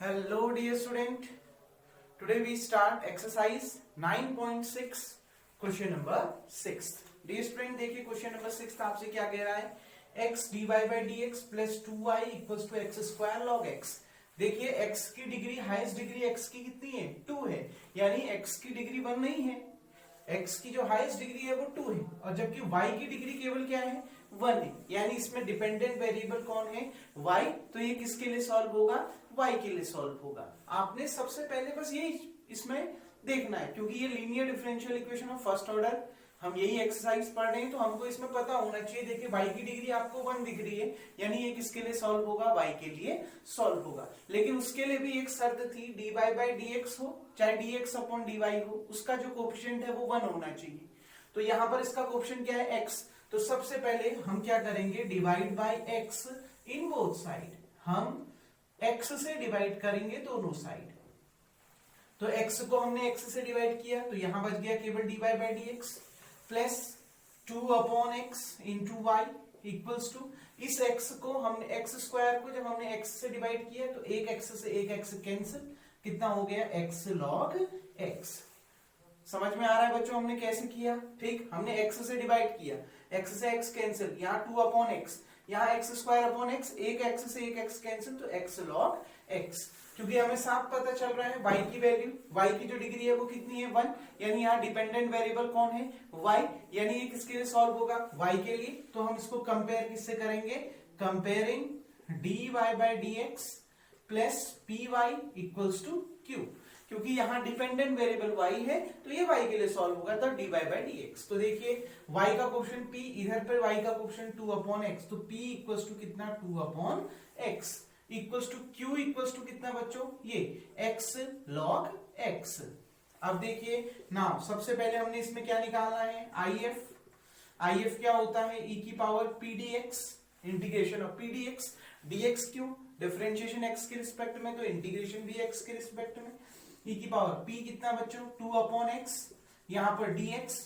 Hello dear student, today we start exercise 9.6 question number 6. Dear student देखिए question number 6 आपसे क्या कह रहा है x dy by dx plus 2y equals to x square log x. देखिए x की degree highest degree x की कितनी है 2 है, यानी x की डिग्री 1 नहीं है, x की जो हाईएस्ट डिग्री है वो 2 है और जबकि y की डिग्री केवल क्या है 1 है, यानी इसमें डिपेंडेंट वेरिएबल कौन है y. तो ये किसके लिए सॉल्व होगा y के लिए सॉल्व होगा. आपने सबसे पहले बस यही इसमें देखना है क्योंकि ये linear differential equation of first order हम यही एक्सरसाइज पढ़ रहे हैं तो हमको इसमें पता होना चाहिए. देखिए y की डिग्री आपको 1 दिख रही है, यानी ये किसके लिए सॉल्व होगा y के लिए सॉल्व होगा. लेकिन उसके लिए भी एक शर्त थी dy by dx हो चाहे dx upon dy हो, उसका जो कोएफिशिएंट है वो 1 होना चाहिए. तो यहाँ पर इसका कोएफिशिएंट क्या है x. तो सबसे पहले हम क्या करेंगे divide by x in both side. हम x से डिवाइड करेंगे दोनों साइड. तो x को हमने x से डिवाइड किया तो यहां बच गया केवल dy by dx plus 2 upon x into Y equals to इस x को हमने x स्क्वायर को जब हमने x से डिवाइड किया तो एक x से एक x कैंसिल, कितना हो गया x log x. समझ में आ रहा है बच्चों हमने कैसे किया. ठीक, हमने x से डिवाइड किया, x से x कैंसिल, यहाँ 2 अपॉन x, यहाँ x स्क्वायर अपॉन x, एक x से एक x कैंसिल तो x log x. क्योंकि हमें साफ पता चल रहा है y की वैल्यू, y की जो डिग्री है वो कितनी है 1, यानी यहाँ डिपेंडेंट वेरिएबल कौन है y, यानी ये किसके लिए सॉल्व होगा y के लिए. तो हम इसको कंपेयर किससे करेंगे, comparing dy by dx plus py equals to q. क्योंकि यहाँ डिपेंडेंट वेरिएबल y है तो ये y के लिए सॉल्व होगा तो dy by dx. तो देखिए y का कोएफिशिएंट p, इधर पर y का कोएफिशिएंट 2 अपॉन x, तो p इक्वल्स टू कितना 2 upon x equals to q equals to कितना बच्चों ये x log x. अब देखिए नाउ सबसे पहले हमने इसमें क्या निकालना है if क्या होता है e की power p dx integration of p dx. dx क्यों, डिफरेंशिएशन x के रिस्पेक्ट में तो इंटीग्रेशन भी x के रिस्पेक्ट में. e की पावर p कितना बच्चों 2 अपॉन x, यहां पर dx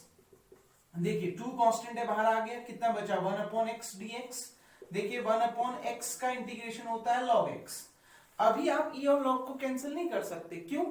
देखिए 2 कांस्टेंट है बाहर आ गया, कितना बचा 1 अपॉन x dx. देखिए 1 अपॉन x का इंटीग्रेशन होता है log x. अभी आप e और log को कैंसिल नहीं कर सकते, क्यों,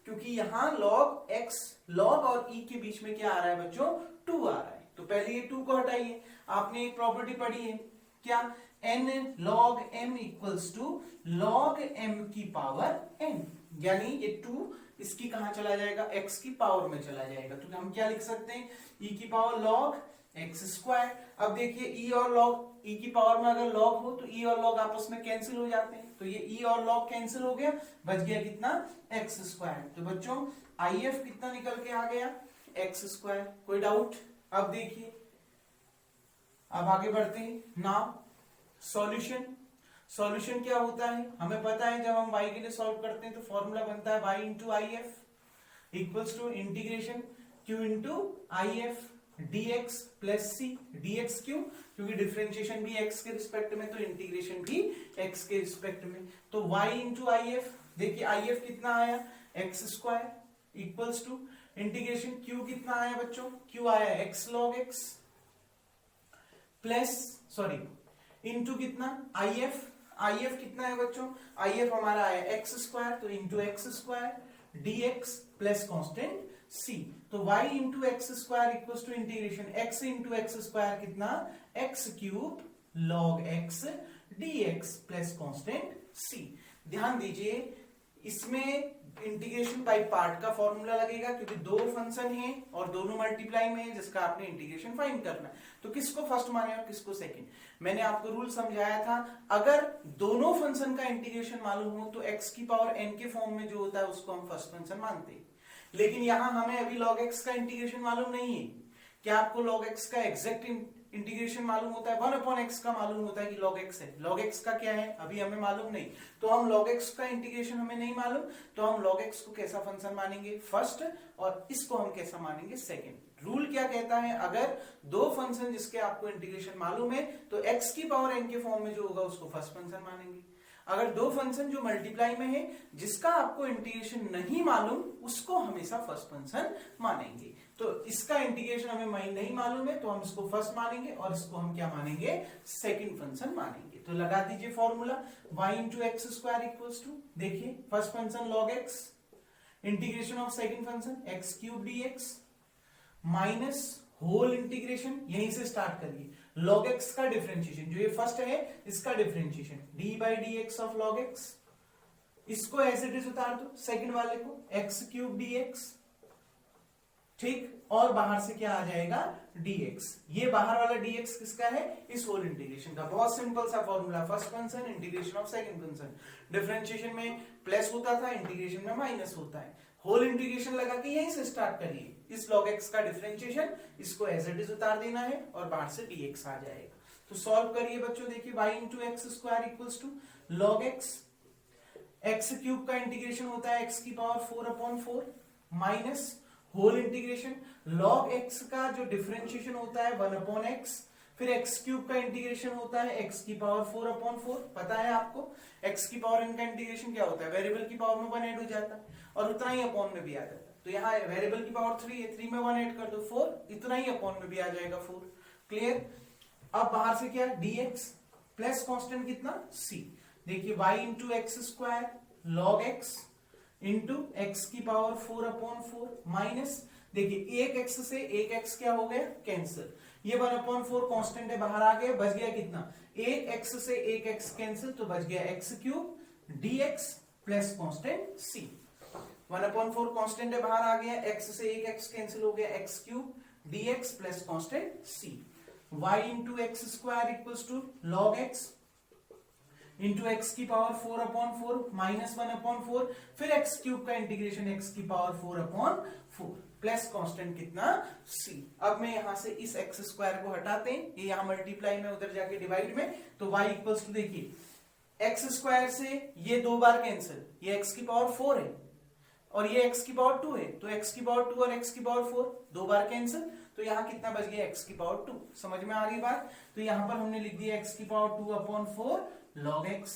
क्योंकि यहां log x log और e के बीच में क्या आ रहा है बच्चों 2 आ रहा है. तो पहले ये 2 को हटाइए. आपने एक प्रॉपर्टी पढ़ी है क्या, n log m equals to log m की पावर n, यानी ये 2 इसकी कहां चला जाएगा x की पावर में चला जाएगा. तो हम क्या लिख सकते हैं e की पावर log x स्क्वायर. अब देखिए e और log, e की पावर में अगर log हो तो e और log आपस में कैंसिल हो जाते हैं, तो ये e और log कैंसिल हो गया, बच गया कितना x स्क्वायर. तो बच्चों if कितना निकल के आ गया x स्क्वायर. कोई डाउट. अब देखिए अब आगे बढ़ते हैं. नाउ सॉल्यूशन क्या होता है हमें पता है, जब हम y के लिए सॉल्व करते हैं तो फॉर्मूला बनता है y into if equals to integration q into if dx plus c. dx क्यों, क्योंकि डिफरेंशिएशन भी x के रिस्पेक्ट में तो इंटीग्रेशन भी x के रिस्पेक्ट में. तो y इंटू if, देखिए if कितना आया x square equals to integration q कितना आया बच्चों, q आया x log x plus sorry into कितना if कितना है बच्चों, if हमारा आया x स्क्वायर तो into x square dx plus constant c. तो y into X square equals to integration x into X square कितना x cube log x dx plus constant c. ध्यान दीजिए इसमें इंटीग्रेशन बाय पार्ट का formula लगेगा क्योंकि दो फंक्शन हैं और दोनों मल्टीप्लाई में है जिसका आपने इंटीग्रेशन फाइंड करना है. तो किसको फर्स्ट माने और किसको सेकंड. मैंने आपको रूल समझाया था, अगर दोनों फंक्शन का इंटीग्रेशन मालूम हो तो x की पावर n के फॉर्म में जो होता है उसको हम फर्स्ट फंक्शन मानते हैं. लेकिन यहां हमें अभी log x का इंटीग्रेशन मालूम नहीं है. क्या आपको log x का एग्जैक्ट इंटीग्रेशन मालूम होता है, 1 अपॉन x का मालूम होता है कि log x है. log x का क्या है अभी हमें मालूम नहीं, तो हम log x का इंटीग्रेशन हमें नहीं मालूम, तो हम log x को कैसा फंक्शन मानेंगे फर्स्ट और इसको हम कैसा मानेंगे सेकंड. रूल क्या कहता है, अगर दो फंक्शन जिसके आपको इंटीग्रेशन मालूम है तो x की पावर n के फॉर्म में जो होगा उसको फर्स्ट फंक्शन मानेंगे. अगर दो फंक्शन जो मल्टीप्लाई में है जिसका आपको इंटीग्रेशन नहीं मालूम उसको हमेशा फर्स्ट फंक्शन मानेंगे. तो इसका इंटीग्रेशन हमें नहीं मालूम है तो हम इसको फर्स्ट मानेंगे और इसको हम क्या मानेंगे सेकंड फंक्शन मानेंगे. तो लगा दीजिए formula y into X square equals to, देखिए first function log x integration of second function x cube dx minus whole integration, यहीं से स्टार्ट करिए log x का डिफरेंशिएशन, जो ये फर्स्ट है इसका differentiation d by D x of log x, इसको एज इट इज उतार दो सेकंड वाले को x क्यूब dx, ठीक, और बाहर से क्या आ जाएगा dx, ये बाहर वाला dx किसका है, इस होल इंटीग्रेशन का। बहुत सिंपल सा formula, first function integration of second function, differentiation में प्लस होता था, इंटीग्रेशन में माइनस होता है, होल इंटीग्रेशन लगा के यहीं से स्टार्ट करिए, इस log x का डिफरेंशिएशन, इसको एज इट इज उतार देना है और बाहर से dx आ जाएगा। तो सॉल्व करिए बच्चों, देखिए y into X square equals to log x, x cube का इंटीग्रेशन होता है x की power 4/4 minus whole integration log x का जो डिफरेंशिएशन होता है 1/x, फिर x क्यूब का इंटीग्रेशन होता है x की पावर 4/4, पता है आपको x की पावर इनका इंटीग्रेशन क्या होता है, वेरिएबल की पावर में 1 ऐड हो जाता है और उतना ही अपॉन में भी आ जाता है, तो यहाँ वेरिएबल की पावर 3 है, 3 में 1 ऐड कर दो 4, इतना ही अपॉन में भी आ जाएगा 4, क्लियर। अब बाहर से क्या dx प्लस कांस्टेंट कितना c, देखिए y into X square log x into X की पावर 4/4 माइनस, देखिए एक x से एक x क्या हो गया कैंसिल, ये 1/4 कांस्टेंट है बाहर आ गया, बच गया कितना, एक x से एक x कैंसिल, तो बच गया x cube dx plus constant c, 1/4 constant है बाहर आ गया, x से एक x कैंसिल हो गया, x cube dx plus constant c, y into X square equals to log x into X की पावर 4/4 माइनस 1/4, फिर एक्स क्यूब का इंटीग्रेशन एक्स की पावर 4/4 प्लस कांस्टेंट कितना c। अब मैं यहां से इस एक्स स्क्वायर को हटाते हैं, ये यहां मल्टीप्लाई में, उधर जाके डिवाइड में, तो y इक्वल्स टू, देखिए एक्स स्क्वायर से ये 2 बार कैंसिल, ये एक्स की पावर 4 है और ये x की पावर 2 है, तो x की पावर 2 और x की पावर 4 2 बार कैंसिल, तो यहाँ कितना बच गया x की पावर 2, समझ में आ रही बात। तो यहाँ पर हमने लिख दिया x की पावर 2/4 log x,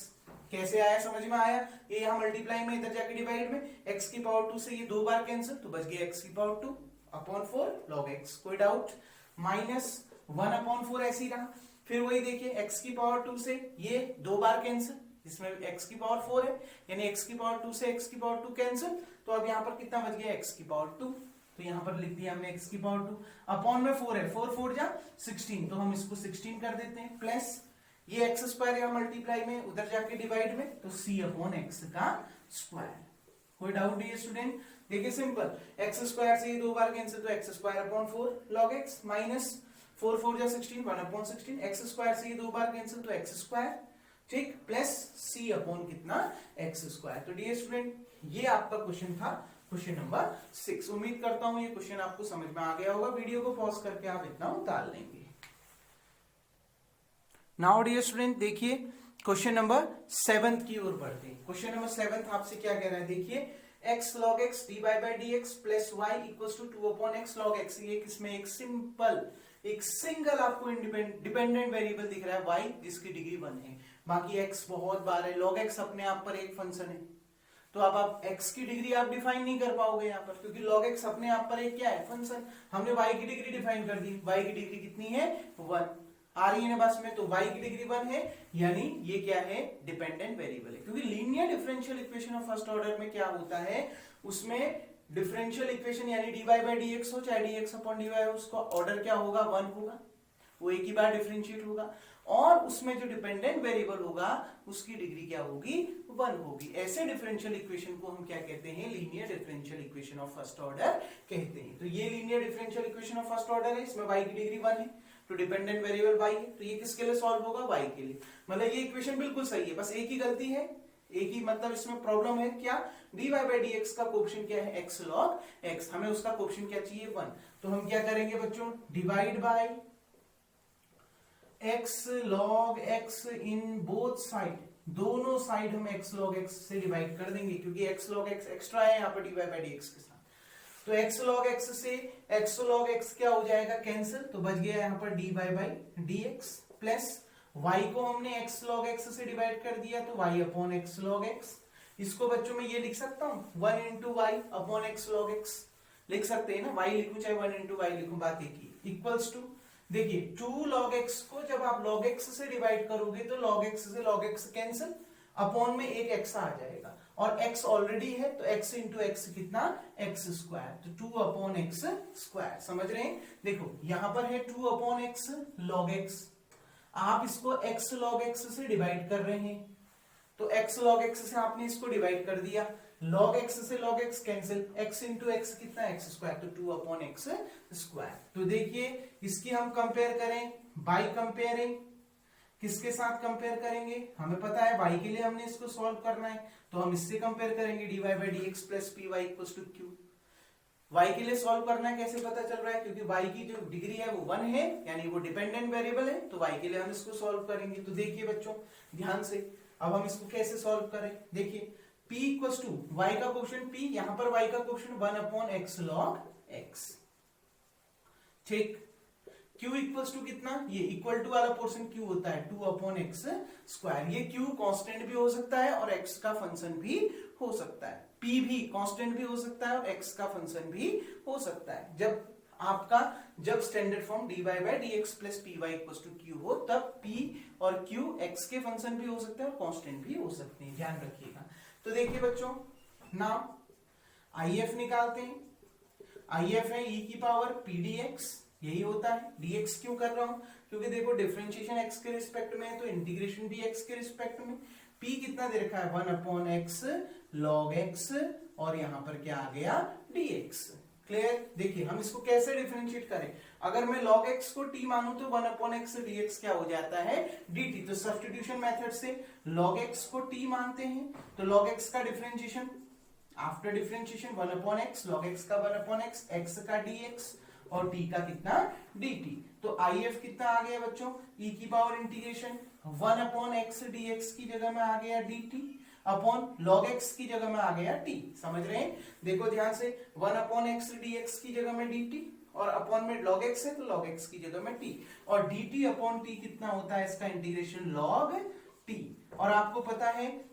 कैसे आया, समझ में आया, ये यहाँ मल्टीप्लाई में, इधर जाके डिवाइड में, x की पावर 2 से ये 2 बार कैंसिल, तो बच गया x की पावर 2/4 log x, कोई डाउट, माइनस 1/4 ऐसे ही रहा, फिर वही देखिए x की पावर 2 से ये 2 बार कैंसिल, इसमें x की पावर 4 है, यानी x की पावर 2 से x की पावर 2 कैंसिल, तो अब यहाँ पर कितना बच गया x की पावर 2, तो यहाँ पर लिख दिया हमने x की पावर 2, अपॉन में 4 है, 4 4 जा 16, तो हम इसको 16 कर देते हैं, प्लस ये एक्स स्क्वायर यहाँ मल्टीप्लाई में, उधर जाके डिवाइड में, तो c/x का स्क्वायर। कोई डाउट नहीं है स्टूडेंट, देखिए सिंपल, एक्स स्क्वायर से ये 2 बार कैंसिल, तो x square upon 4 log x minus 4 4 जा 16, 1/16, एक्स स्क्वायर से ये 2 बार कैंसिल, तो एक्स स्क्वायर, ठीक, प्लस c अपॉन कितना एक्स स्क्वायर। तो डियर स्टूडेंट, ये आपका क्वेश्चन था, क्वेश्चन नंबर 6। उम्मीद करता हूं ये क्वेश्चन आपको समझ में आ गया होगा, वीडियो को पॉज करके आप इतना उतार लेंगे। नाउ डियर स्टूडेंट, देखिए क्वेश्चन नंबर 7 की ओर बढ़ते हैं। क्वेश्चन नंबर 7 आपसे क्या कह रहा है, देखिए x log x dy by dx plus y equals to 2/x log x, ये किसमें एक सिंपल, एक सिंगल आपको डिपेंडेंट वेरिएबल दिख रहा है y, जिसकी डिग्री 1 है, बाकी x बहुत बार है, log x अपने आप पर एक फंक्शन है, तो अब आप x की डिग्री आप डिफाइन नहीं कर पाओगे यहाँ पर, क्योंकि log x अपने आप पर एक क्या है फंक्शन, हमने y की डिग्री डिफाइन कर दी, y की डिग्री कितनी है 1 आ रही है ना बस में, तो y की डिग्री 1 है, यानी ये क्या है डिपेंडेंट वेरिएबल है, क्योंकि linear differential equation of first order में क्या होता है, उसमें डिफरेंशियल इक्वेशन यानी dy by dx हो चाहे dx upon dy हो, उसका ऑर्डर क्या होगा 1 होगा, वो एक ही बार डिफरेंशिएट होगा, और उसमें जो डिपेंडेंट वेरिएबल होगा उसकी डिग्री क्या होगी 1 होगी। ऐसे डिफरेंशियल इक्वेशन को हम क्या कहते हैं, linear differential equation of first order कहते हैं। तो ये linear differential equation of first order है, इसमें y की डिग्री 1 है, तो डिपेंडेंट वेरिएबल y है, तो ये किसके लिए सॉल्व होगा, y के लिए, मतलब ये इक्वेशन बिल्कुल सही है, बस एक ही गलती है, एक ही मतलब इसमें प्रॉब्लम है क्या, dy by dx का कोएफिशिएंट क्या है x log x, हमें उसका कोएफिशिएंट क्या चाहिए 1, तो हम क्या करेंगे बच्चों, divide by x log x in both side, दोनों साइड हम x log x से डिवाइड कर देंगे, क्योंकि x log x एक्स्ट्रा है यहाँ पर dy by dx के साथ, तो x log x से x log x क्या हो जाएगा कैंसिल, तो बच गया यहाँ पर dy by dx, plus y को हमने x log x से डिवाइड कर दिया, तो y upon x log x, इसको बच्चों में ये लिख सकता हूँ 1 into y upon x log x लिख सकते हैं ना, y लिखूं चाहे 1 इंटू y लिखूं, बात एक ही, इक्वल्स टू देखिए 2 log x को जब आप log x से डिवाइड करोगे तो log x से log x कैंसिल, अपॉन में एक x आ जाएगा और x ऑलरेडी है तो x इंटू एक्स कितना x स्क्वायर, तो 2 अपॉन एक्स स्क्वायर। समझ रहे हैं? देखो यहां पर है 2 अपॉन एक्स log x, आप इसको x log x से डिवाइड कर रहे हैं तो x log x से आपने इसको डिवाइड कर दिया, log x से log x cancel, x into x कितना x स्क्वायर, तो 2 अपॉन एक्स स्क्वायर। तो देखिए इसकी हम कंपेयर करें बाय कंपेयरिंग, किसके साथ कंपेयर करेंगे, हमें पता है y के लिए हमने इसको सॉल्व करना है तो हम इससे कंपेयर करेंगे dy by dx plus P Y equals to q। y के लिए सॉल्व करना है, कैसे पता चल रहा है, क्योंकि y की जो डिग्री है वो 1 है, यानी वो डिपेंडेंट वेरिएबल है, तो y के लिए हम इसको सॉल्व करेंगे। तो देखिए बच्चों ध्यान से, अब हम इसको कैसे सॉल्व करें, देखिए p इक्वल्स टू y का कोशेंट p, यहां पर y का quotient 1 upon x log x, ठीक। q इक्वल्स टू कितना, ये इक्वल टू वाला पोर्शन q होता है 2 अपॉन एक्स स्क्वायर, ये q कांस्टेंट भी हो सकता है और x का फंक्शन भी हो सकता है, p भी कांस्टेंट भी हो सकता है और x का फंक्शन भी हो सकता है। जब standard form dy by dx plus P Y equals to q हो तब p और q x के फंक्शन भी हो सकते हैं और कांस्टेंट भी हो सकते हैं, ध्यान रखिएगा। तो देखिए बच्चों नाउ if निकालते हैं, if है e की पावर p dx, यही होता है। dx क्यों कर रहा हूं, क्योंकि देखो डिफरेंशिएशन x के रिस्पेक्ट में है तो इंटीग्रेशन भी x के रिस्पेक्ट में। p कितना दे रखा है 1 अपॉन एक्स log x और यहां पर क्या आ गया dx। क्लियर? देखिए हम इसको कैसे डिफरेंशिएट करें, अगर मैं log x को t मानूं तो 1 अपॉन एक्स dx क्या हो जाता है dt, तो सब्स्टिट्यूशन मेथड से log x को t मानते हैं तो log x का differentiation after differentiation 1 upon x log x का 1 अपॉन एक्स, x का dx और t का कितना dt। तो if कितना आ गया बच्चों, e की power integration 1 upon X dx की जगह में आ गया dt अपॉन log x की जगह में आ गया t। समझ रहे हैं? देखो ध्यान से, 1 अपॉन एक्स dx की जगह में dt और अपॉन में log x है तो log x की जगह में t, और dt अपॉन t कितना होता है इसका इंटीग्रेशन log t। और आपको पता है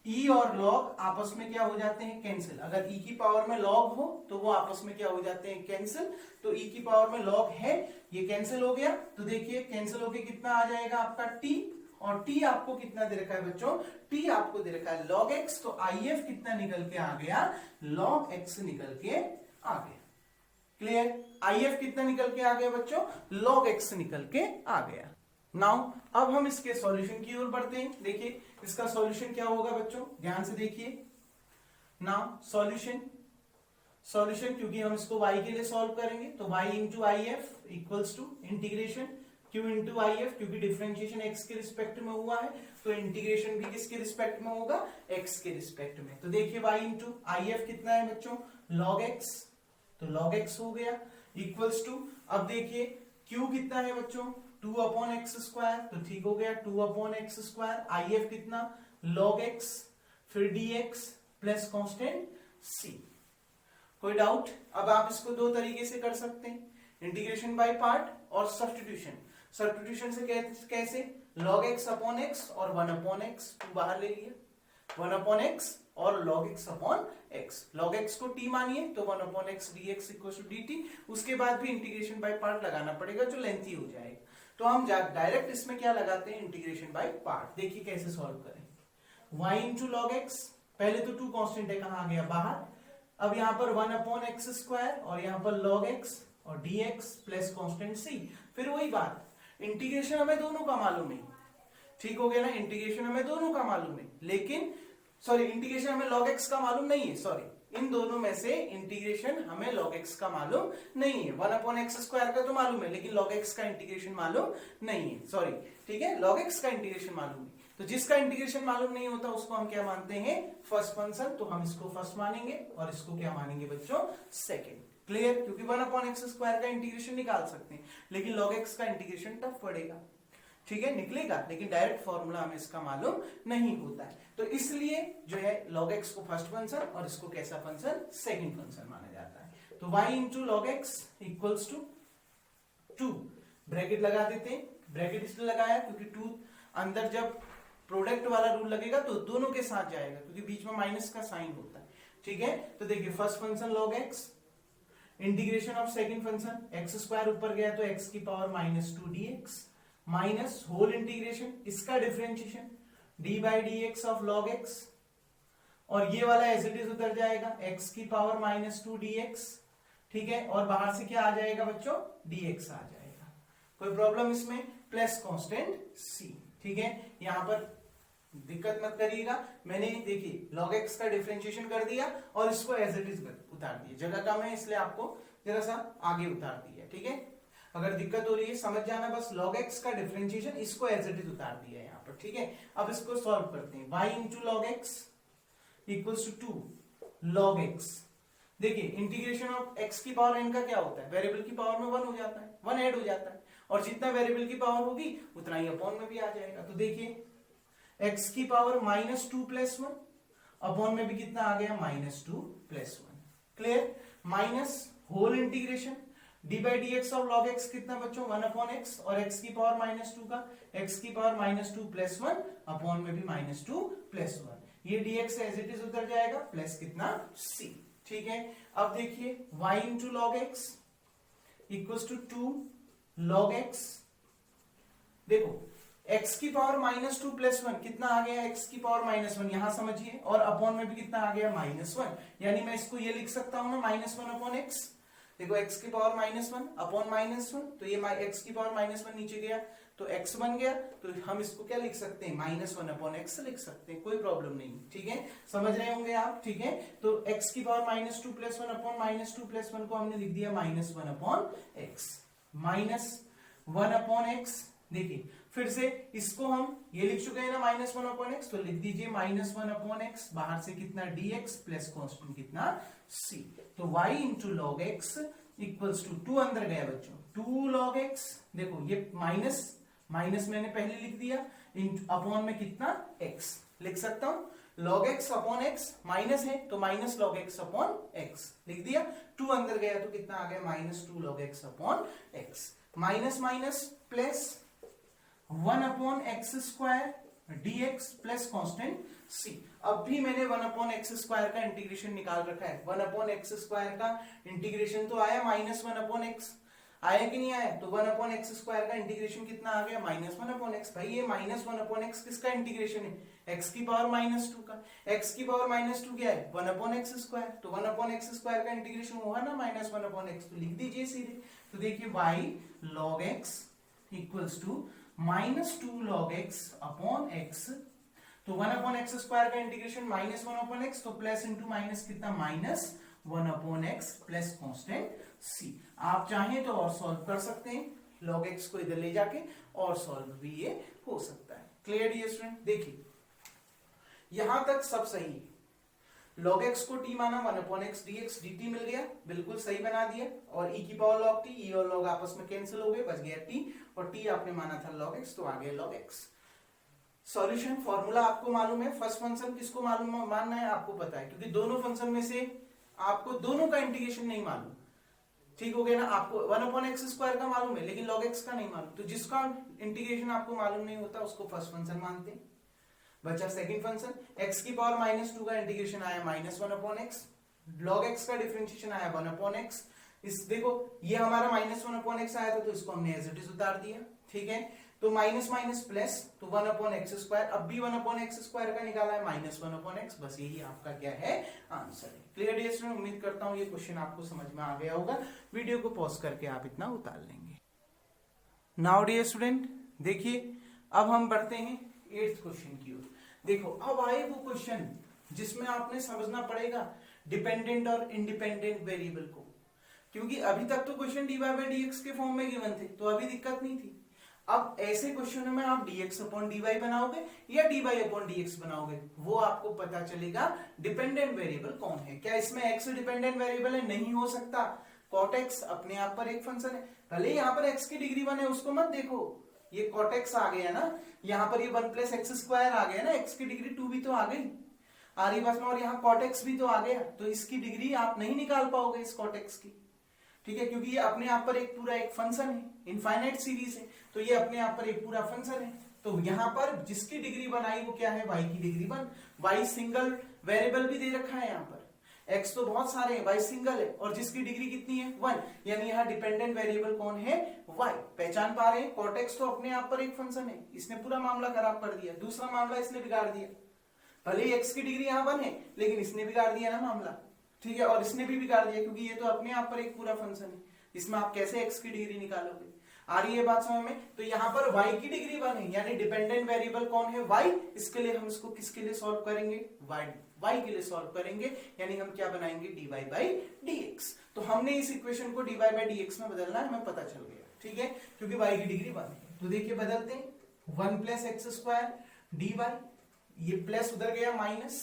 e और log आपस में क्या हो जाते हैं कैंसिल, अगर e की पावर में log हो तो वो आपस में क्या हो जाते हैं कैंसिल, तो e की पावर में log है, ये कैंसिल हो गया, तो देखिए कैंसिल होके कितना आ जाएगा आपका t, और t आपको कितना दे रखा है बच्चों, t आपको दे रखा है log x, तो if कितना निकल के आ गया log x निकल के आ गया। क्लियर? if कितना निकल के आ गया बच्चों, log x निकल के आ गया। नाउ अब हम इसके सॉल्यूशन की ओर बढ़ते हैं। देखिए इसका सॉल्यूशन क्या होगा बच्चों, ध्यान से देखिए। नाउ सॉल्यूशन क्योंकि हम इसको y के लिए सॉल्व करेंगे तो y into if equals to integration q into if, क्योंकि डिफरेंशिएशन x के रिस्पेक्ट में हुआ है तो इंटीग्रेशन भी किसके रिस्पेक्ट में होगा, x के रिस्पेक्ट में। तो देखिए y इंटू if कितना है बच्चों log x, तो log x हो गया इक्वल्स टू, अब देखिए q कितना है बच्चों 2 अपॉन एक्स स्क्वायर, तो ठीक हो गया 2 अपॉन एक्स स्क्वायर, if कितना log x फिर dx प्लस कांस्टेंट c। कोई डाउट? अब आप इसको दो तरीके से कर सकते हैं, इंटीग्रेशन बाय पार्ट और सब्स्टिट्यूशन से कैसे, log x अपॉन एक्स और 1 अपॉन एक्स बाहर ले लिया, 1 अपॉन एक्स और log x upon x, log x को t मानिए तो 1 upon X dx equal to dt, उसके बाद भी इंटीग्रेशन बाय पार्ट लगाना पड़ेगा जो लेंथी हो जाएगा, तो हम डायरेक्ट इसमें क्या लगाते हैं इंटीग्रेशन बाय पार्ट। देखिए कैसे सॉल्व करें, y इंटू log x, पहले तो 2 कांस्टेंट है, कहां आ गया बाहर, अब यहां पर 1 अपॉन एक्स स्क्वायर और यहां पर log x और dx प्लस कांस्टेंट c, फिर वही बात, इंटीग्रेशन हमें दोनों का मालूम है, ठीक हो गया ना, इंटीग्रेशन हमें दोनों का मालूम है, लेकिन सॉरी इंटीग्रेशन हमें log x का मालूम नहीं है, सॉरी इन दोनों में से इंटीग्रेशन हमें log x का मालूम नहीं है, 1 अपॉन एक्स स्क्वायर का तो मालूम है लेकिन log x का इंटीग्रेशन मालूम नहीं है, सॉरी ठीक है, log x का इंटीग्रेशन मालूम है, तो जिसका इंटीग्रेशन मालूम नहीं होता उसको हम क्या मानते हैं फर्स्ट फंक्शन, तो हम इसको फर्स्ट मानेंगे और इसको क्या मानेंगे बच्चों सेकंड। क्लियर? क्योंकि 1 अपॉन एक्स स्क्वायर का इंटीग्रेशन निकाल सकते हैं लेकिन log x का इंटीग्रेशन टफ पड़ेगा, ठीक है निकलेगा, लेकिन डायरेक्ट फॉर्मूला हमें इसका मालूम नहीं होता है, तो इसलिए जो है log x को फर्स्ट फंक्शन और इसको कैसा फंक्शन सेकंड फंक्शन माना जाता है। तो y into log x equals to 2, bracket लगा देते हैं, ब्रैकेट इसलिए लगाया क्योंकि 2 अंदर जब प्रोडक्ट वाला रूल लगेगा तो दोनों के साथ जाएगा क्योंकि बीच में माइनस का साइन होता है, ठीक है। तो देखिए first function log x integration of second function X square ऊपर गया तो एक्स की power -2 dx minus whole integration इसका differentiation d by D x of log X, और ये वाला एज इट इज उतर जाएगा x की पावर -2 dx, ठीक है, और बाहर से क्या आ जाएगा बच्चों, dx आ जाएगा। कोई प्रॉब्लम इसमें, प्लस कांस्टेंट c, ठीक है। यहां पर दिक्कत मत करिएगा, मैंने देखिए log x का डिफरेंशिएशन कर दिया और इसको एज इट इज उतार दिया, जगह कम है इसलिए आपको जरा सा आगे उतार दिया, ठीक है। अगर दिक्कत हो रही है समझ जाना, बस log x का डिफरेंशिएशन इसको एज इट इज उतार दिया यहाँ पर, ठीक है। अब इसको सॉल्व करते हैं, y into log x equals to 2 log x। देखिए इंटीग्रेशन ऑफ x की पावर n का क्या होता है, वेरिएबल की पावर में 1 हो जाता है, 1 ऐड हो जाता है, और जितना वेरिएबल की पावर होगी उतना ही अपॉन में भी आ जाएगा। तो देखिए x की पावर -2 + 1 अपॉन में भी कितना आ गया, -2 + 1, clear. Minus whole integration d by D x of log x कितना बच्चों, 1/x, और x की पावर -2 का x की पावर -2 + 1 अपॉन में भी -2 + 1, ये dx एज इट इज उतर जाएगा, प्लस कितना c, ठीक है। अब देखिए y into log x equals to 2 log x, देखो x की पावर -2 + 1 कितना आ गया, x की पावर -1, यहां समझिए, और अपॉन में भी कितना आ गया, -1, यानी मैं इसको ये लिख सकता हूं ना -1/x। देखो x की पावर -1 अपॉन -1, तो ये x की पावर -1 नीचे गया तो x बन गया, तो हम इसको क्या लिख सकते हैं, -1/x लिख सकते हैं, कोई प्रॉब्लम नहीं, ठीक है, समझ रहे होंगे आप, ठीक है। तो x की पावर -2 + 1 अपॉन -2 + 1 को हमने लिख दिया -1/x, -1/x। देखिए फिर से इसको हम ये लिख चुके हैं ना -1/x, तो लिख दीजिए -1/x, बाहर से कितना dx प्लस कांस्टेंट कितना c, तो y into log x equals to 2 अंदर गया बच्चों, 2 log x, देखो ये माइनस माइनस मैंने पहले लिख दिया, अपॉन में कितना x लिख सकता हूं, log x upon x, minus है तो minus log x upon x लिख दिया, 2 अंदर गया तो कितना आ गया, -2 log x upon x, minus minus plus 1/x² dx plus constant c। अब भी मैंने 1/x² का इंटीग्रेशन निकाल रखा है, 1/x² का इंटीग्रेशन तो आया -1/x, आया कि नहीं आया, तो 1/x² का इंटीग्रेशन कितना आ गया, -1/x। भाई ये -1/x किसका इंटीग्रेशन है, x की पावर -2 का, x की पावर -2 क्या है, 1/x², तो 1/x² का इंटीग्रेशन हुआ ना -1/x, तो लिख दीजिए सीधे। तो देखिए y log x equals to -2 log x upon x, तो 1/x² का इंटीग्रेशन -1/x, तो प्लस इंटू माइनस कितना, -1/x प्लस कांस्टेंट c। आप चाहें तो और सॉल्व कर सकते हैं, log x को इधर ले जाके और सॉल्व भी ये हो सकता है, क्लियर डियर स्टूडेंट। देखिए यहां तक सब सही है, log x को t माना, 1/x dx dt मिल गया, बिल्कुल सही बना दिया, और e की पावर log t, e और log आपस में कैंसिल हो गए, बच गया t, और t आपने माना था log x, तो आ गया log x। सॉल्यूशन फॉर्मूला आपको मालूम है, फर्स्ट फंक्शन किसको मालूम मानना है आपको पता है, क्योंकि दोनों फंक्शन में से आपको दोनों का इंटीग्रेशन नहीं मालूम, ठीक हो गया ना। आपको 1/x² का मालूम है लेकिन log x का नहीं मालूम, तो जिसका इंटीग्रेशन आपको मालूम नहीं होता उसको फर्स्ट फंक्शन मानते हैं। बचा सेकंड फंक्शन, x की पावर -2 का इंटीग्रेशन आया -1/x, log x का डिफरेंशिएशन आया 1/x। इस देखो ये हमारा -1/x आया था तो इसको हमने एज इट इज उतार दिया, ठीक है। तो माइनस माइनस प्लस, तो 1/x², अब भी 1/x² का निकाला है -1/x, बस यही आपका क्या है, आंसर है। क्लियर डियर स्टूडेंट, उम्मीद करता हूं ये क्वेश्चन आपको समझ में आ गया होगा, वीडियो को पॉज करके आप इतना उतार लेंगे। नाउ डियर स्टूडेंट देखिए अब हम बढ़ते हैं 8th क्वेश्चन की ओर। देखो अब आए वो क्वेश्चन जिसमें आपने समझना पड़ेगा डिपेंडेंट और इंडिपेंडेंट वेरिएबल को, क्योंकि अभी तक तो क्वेश्चन dy/dx के फॉर्म में गिवन थे तो अभी दिक्कत नहीं थी। अब ऐसे क्वेश्चनों में आप dx/dy बनाओगे या dy/dx बनाओगे, वो आपको पता चलेगा डिपेंडेंट वेरिएबल कौन है। क्या इसमें x डिपेंडेंट वेरिएबल है, नहीं हो सकता, cot x अपने आप पर एक फंक्शन है, भले यहाँ पर x की डिग्री 1 है उसको मत देखो, ये cot x आ गया ना, यहाँ पर ये 1 + x² आ गया ना, x की डिग्री 2 भी तो आ गई आरी पास में, और यहाँ cot x भी तो आ गया, तो इसकी डिग्री आप नहीं निकाल पाओगे इस cot x की, ठीक है, क्योंकि ये अपने आप पर एक पूरा एक फंक्शन है, इनफाइनाइट सीरीज है, तो ये अपने आप पर एक पूरा फंक्शन है। तो यहाँ पर जिसकी डिग्री 1 आई वो क्या है, y की डिग्री 1, y सिंगल वेरिएबल भी दे रखा है यहाँ पर, एक्स तो बहुत सारे हैं, वाई सिंगल है और जिसकी डिग्री कितनी है 1, यानी यहाँ डिपेंडेंट वेरिएबल कौन है वाई। पहचान पा रहे हैं, कॉट एक्स तो अपने आप पर एक फंक्शन है, इसने पूरा मामला खराब कर दिया। दूसरा मामला इसने बिगाड़ दिया, भले ही एक्स की डिग्री यहाँ 1 है लेकिन इसने बिगाड़ दिया ना मामला, ठीक है। और इसने भी बिगाड़ दिया क्योंकि ये तो अपने आप पर एक पूरा फंक्शन है, इसमें आप कैसे एक्स की डिग्री निकालोगे। आ रही है बात समझ में? तो यहाँ पर y की डिग्री 1 है, यानी डिपेंडेंट वेरिएबल कौन है y। इसके लिए हम इसको किसके लिए सॉल्व करेंगे, y के लिए सॉल्व करेंगे, यानी हम क्या बनाएंगे dy बाई dx। तो हमने इस इक्वेशन को dy बाई dx में बदलना है, हमें पता चल गया, ठीक है, क्योंकि y की डिग्री 1 है। तो देखिए बदलते हैं, 1 प्लस एक्स स्क्वायर dy, ये प्लस उधर गया minus,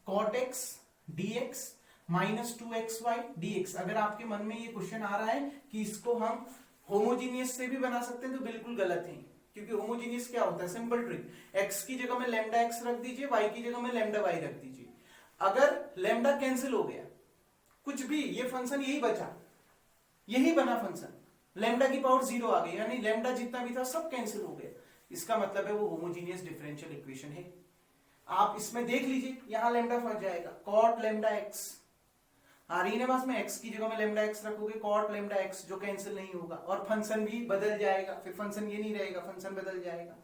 cot x dx minus 2xy dx। अगर आपके मन में ये क्वेश्चन आ रहा है कि इसको हम होमोजीनियस से भी बना सकते हैं तो बिल्कुल गलत है, क्योंकि होमोजीनियस क्या होता है, सिंपल ट्रिक, x की जगह में लैम्डा x रख दीजिए, y की जगह में लैम्डा y रख दीजिए। अगर लैम्डा कैंसिल हो गया, कुछ भी, ये फंक्शन यही बचा, यही बना फंक्शन, लैम्डा की पावर 0 आ गई, यानी लैम्डा जितना भी था सब कैंसिल हो गया, इसका मतलब है वो होमोजीनियस डिफरेंशियल इक्वेशन है। आप इसमें देख लीजिए, यहां लैम्डा फंस जाएगा, कॉट लैम्डा एक्स आ रही है बस में, x की जगह में लैम्डा x रखोगे, कॉट लैम्डा x जो कैंसिल नहीं होगा, और फंक्शन भी बदल जाएगा, फिर फंक्शन ये नहीं रहेगा, फंक्शन बदल जाएगा।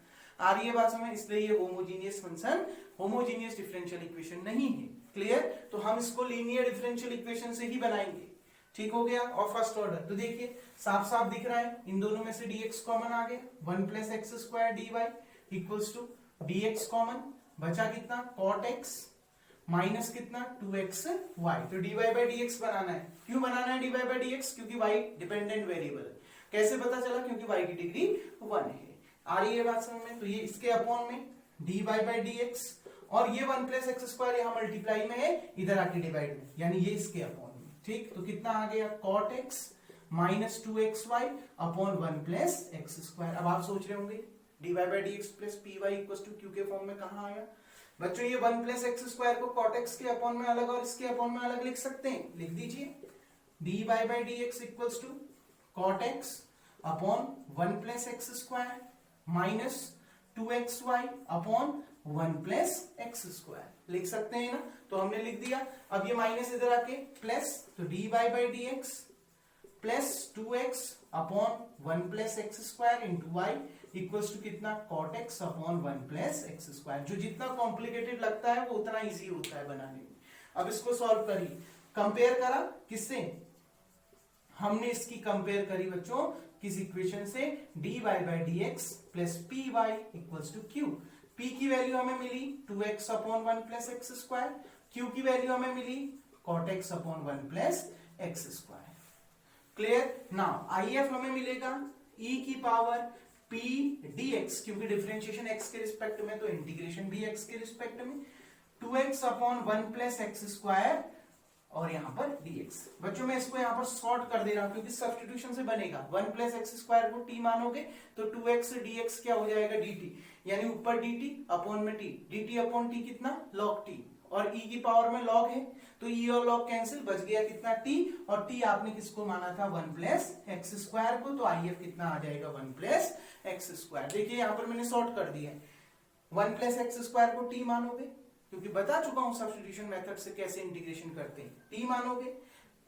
आ रही है बात समझ? इसलिए ये homogeneous function homogeneous differential equation नहीं है। क्लियर? तो हम इसको लीनियर डिफरेंशियल इक्वेशन से ही बनाएंगे, ठीक हो गया। और फर्स्ट ऑर्डर तो देखिए साफ साफ दिख रहा है, इन दोनों में से dx कॉमन आ गया, 1 plus x square dy equals to dx common, बचा कितना cot x माइनस कितना 2xy। तो dy बाई dx बनाना है। क्यों बनाना है dy बाई dx? क्योंकि y डिपेंडेंट वेरिएबल है। कैसे पता चला? क्योंकि y की डिग्री 1 है। आ रही है बात समझ में? तो ये इसके अपॉन में dy बाई dx, और ये 1 प्लस एक्स स्क्वायर यहाँ मल्टीप्लाई में है, इधर आके डिवाइड में, यानी ये इसके अपॉन में, ठीक। तो कितना आ गया cot x minus 2xy upon 1 plus x square. अब आप सोच रहे होंगे dy by dx plus py equal to q के फॉर्म में कहाँ आया? बच्चों ये 1 प्लस एक्स स्क्वायर को cot x के अपॉन में अलग और इसके अपॉन में अलग लिख सकते हैं, लिख दीजिए dy by dx equals to cot x upon 1 plus x square minus 2xy upon 1 plus x square, लिख सकते हैं ना। तो हमने लिख दिया। अब ये माइनस इधर आके प्लस, तो dy by dx plus 2x upon 1 plus x square into Y equals to कितना cot x upon 1 plus x square. जो जितना कॉम्प्लिकेटेड लगता है वो उतना इजी होता है बनाने में। अब इसको सॉल्व करिए, कंपेयर करा किससे? हमने इसकी कंपेयर करी बच्चों किस इक्वेशन से? dy by dx plus py equals to q। p की वैल्यू हमें मिली 2x upon 1 plus x square, q की वैल्यू हमें मिली cot x upon 1 plus x square. Clear? Now if हमें मिलेगा e की पावर p dx, क्योंकि डिफरेंशिएशन x के रिस्पेक्ट में, तो इंटीग्रेशन भी x के रिस्पेक्ट में, 2x upon 1 plus x square और यहां पर dx। बच्चों मैं इसको यहां पर शॉर्ट कर दे रहा हूं क्योंकि सब्स्टिट्यूशन से बनेगा। 1 प्लस एक्स स्क्वायर को t मानोगे तो 2x dx क्या हो जाएगा dt, यानी ऊपर dt अपॉन में t, dt अपॉन t कितना log t, और e की पावर में log है तो e और log कैंसिल, बच गया कितना t, और t आपने किसको माना था 1 प्लस एक्स स्क्वायर को, तो if कितना आ जाएगा 1 प्लस एक्स स्क्वायर। देखिए यहां पर मैंने शॉर्ट कर दिया है, 1 प्लस एक्स स्क्वायर को t मानोगे, क्योंकि बता चुका हूं सब्स्टिट्यूशन मेथड से कैसे इंटीग्रेशन करते हैं। t मानोगे,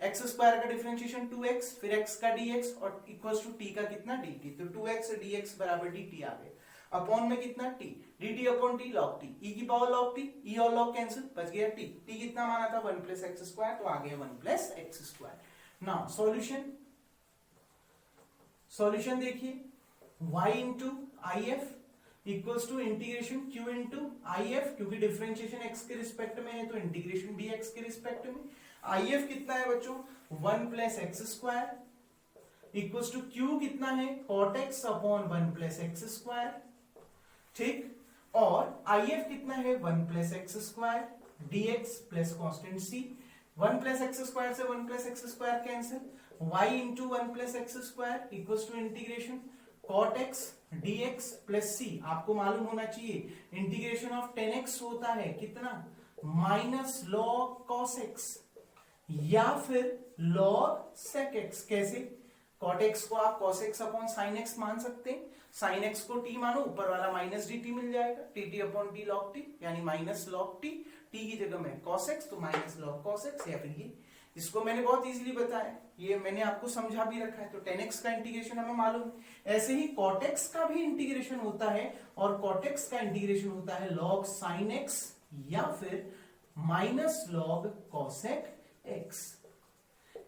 एक्स स्क्वायर का डिफरेंशिएशन 2x, फिर x का dx और इक्वल्स टू t का कितना dt, तो 2x dx बराबर dt आ गया, अपॉन में कितना t, dt upon t log t, e की पावर log t, e और log कैंसिल, बच गया t, t कितना माना था 1 प्लस एक्स स्क्वायर, तो आ गया 1 plus x square. Now solution, solution देखिए y into I F equals to integration q into I F, क्योंकि डिफरेंशिएशन x के रिस्पेक्ट में है तो इंटीग्रेशन भी x के रिस्पेक्ट में। आई एफ कितना है बच्चों 1 plus x square equals to q कितना है cot x upon 1 plus x square, ठीक। और आई एफ कितना है 1 प्लस एक्स स्क्वायर dx plus constant c, 1 plus x square से 1 plus x square cancel, y into 1 plus x square equals to integration cot x dx plus c। आपको मालूम होना चाहिए इंटीग्रेशन ऑफ 10x होता है कितना, माइनस log cos x या फिर log sec x। कैसे? cot x को आप cos x upon sin x मान सकते हैं, साइन एक्स को टी मानो, ऊपर वाला माइनस डी टी मिल जाएगा, T T upon T log T, यानी माइनस लॉग टी, टी की जगह में कॉस एक्स तो माइनस लॉग कॉस एक्स, या फिर ये, इसको मैंने बहुत इजीली बताया, ये मैंने आपको समझा भी रखा है। तो tan x का इंटीग्रेशन हमें मालूम है। ऐसे ही cot x का भी इंटीग्रेशन होता है, और cot x का इंटीग्रेशन होता है log sin x या फिर माइनस log cosec x।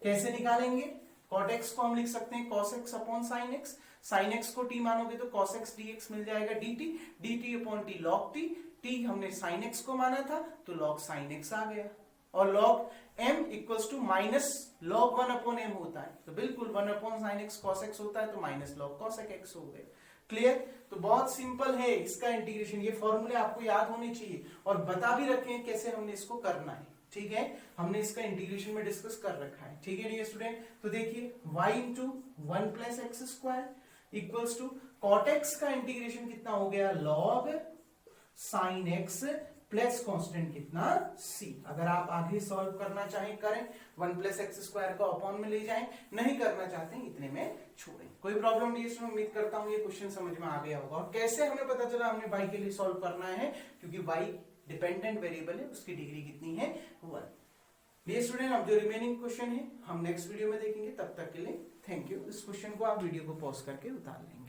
कैसे निकालेंगे? cot x को हम लिख सकते हैं cos x upon sin x, sin x को t मानोगे तो cos x dx मिल जाएगा dt, dt upon t log t, t हमने sin x को माना था तो log sin x आ गया, और log m equals to minus log 1 upon m होता है, तो बिल्कुल 1 upon sin x cos x होता है, तो माइनस log cosec x हो गया। क्लियर? तो बहुत सिंपल है इसका इंटीग्रेशन, ये फॉर्मूले आपको याद होने चाहिए, और बता भी रखे हैं कैसे हमने इसको करना है। ठीक है, हमने इसका इंटीग्रेशन में डिस्कस कर रखा है। ठीक है डियर स्टूडेंट, तो देखिए y into 1 plus x square equals to cot x का इंटीग्रेशन कितना हो गया, log sin x plus constant कितना c। अगर आप आगे सॉल्व करना चाहें करें, 1 प्लस एक्स स्क्वायर को अपॉन में ले जाएं, नहीं करना चाहते हैं इतने में छोड़ें, कोई प्रॉब्लम नहीं। इसमें उम्मीद करता हूं ये क्वेश्चन समझ में आ गया होगा। और कैसे हमें पता चला हमने y के लिए सॉल्व करना है, क्योंकि y डिपेंडेंट वेरिएबल है, उसकी डिग्री कितनी है 1। डियर स्टूडेंट, अब जो रिमेनिंग क्वेश्चन है हम नेक्स्ट वीडियो में देखेंगे, तब तक के लिए थैंक यू। इस क्वेश्चन को आप वीडियो को पॉज करके उतार लेंगे।